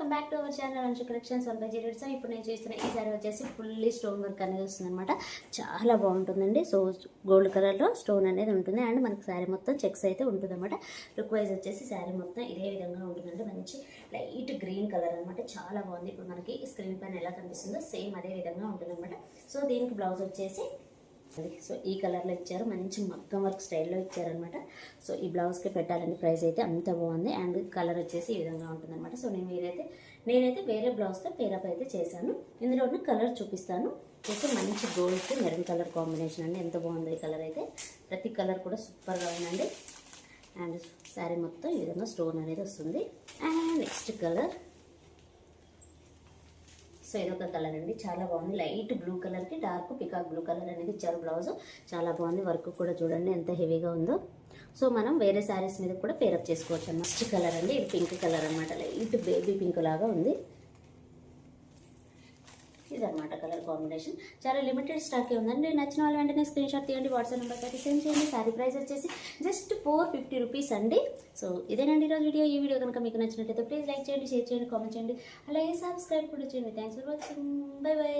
Welcome back to our channel అంచు collections 1/0. So ఇప్పుడు నేను చేస్తున్న ఈ సారీ వచ్చేసి ఫుల్లీ స్టోన్ వర్క్ అనేది వస్తుంది అనమాట. చాలా బాగుంటుందండి. సో గోల్డ్ కలర్లో స్టోన్ అనేది ఉంటుంది అండ్ మనకి శారీ మొత్తం చెక్స్ అయితే ఉంటుంది అనమాట. లుక్ వైజ్ వచ్చేసి శారీ మొత్తం ఇదే విధంగా ఉంటుందండి. మంచి లైట్ గ్రీన్ కలర్ అనమాట. చాలా బాగుంది. ఇప్పుడు మనకి స్క్రీన్ పైన ఎలా కనిపిస్తుందో సేమ్ అదే విధంగా ఉంటుంది అనమాట. సో దీనికి బ్లౌజ్ వచ్చేసి సో ఈ కలర్లో ఇచ్చారు. మంచి మగ్గం వర్క్ స్టైల్లో ఇచ్చారనమాట. సో ఈ బ్లౌజ్కి పెట్టాలని ప్రైస్ అయితే అంత బాగుంది అండ్ కలర్ వచ్చేసి ఈ విధంగా ఉంటుందన్నమాట. సో నేనైతే వేరే బ్లౌజ్తో పేరప్ అయితే చేశాను. ఇందులో ఉన్న కలర్ చూపిస్తాను. అయితే మంచి గోల్డ్కి మెరూన్ కలర్ కాంబినేషన్ అండి. ఎంత బాగుంది ఈ కలర్ అయితే. ప్రతి కలర్ కూడా సూపర్గా ఉందండి. అండ్ శారీ మొత్తం ఈ విధంగా స్టోన్ అనేది వస్తుంది. అండ్ నెక్స్ట్ కలర్ సో ఇదొక కలర్ అండి. చాలా బాగుంది. లైట్ బ్లూ కలర్కి డార్క్ పికాక్ బ్లూ కలర్ అనేది ఇచ్చారు బ్లౌజ్. చాలా బాగుంది. వర్క్ కూడా చూడండి ఎంత హెవీగా ఉందో. సో మనం వేరే శారీస్ మీద కూడా పేరప్ చేసుకోవచ్చు అన్నమాట. నెక్స్ట్ కలర్ అండి. ఇది పింక్ కలర్ అనమాట. లైట్ బేబీ పింక్ లాగా ఉంది. ఇదన్నమాట కలర్ కాంబినేషన్. చాలా లిమిటెడ్ స్టాకే ఉందండి. నచ్చిన వాళ్ళు వెంటనే స్క్రీన్ షాట్ తీయండి. వాట్సాప్ నెంబర్కి అయితే సెండ్ చేయండి. శారీ ప్రైస్ వచ్చేసి జస్ట్ 450 రూపీస్ అండి. సో ఇదేనండి ఈరోజు వీడియో. ఈ వీడియో కనుక మీకు నచ్చినట్లయితే ప్లీజ్ లైక్ చేయండి, షేర్ చేయండి, కామెంట్ చేయండి, అలాగే సబ్స్క్రైబ్ కూడా చేయండి. Thanks for watching. By by.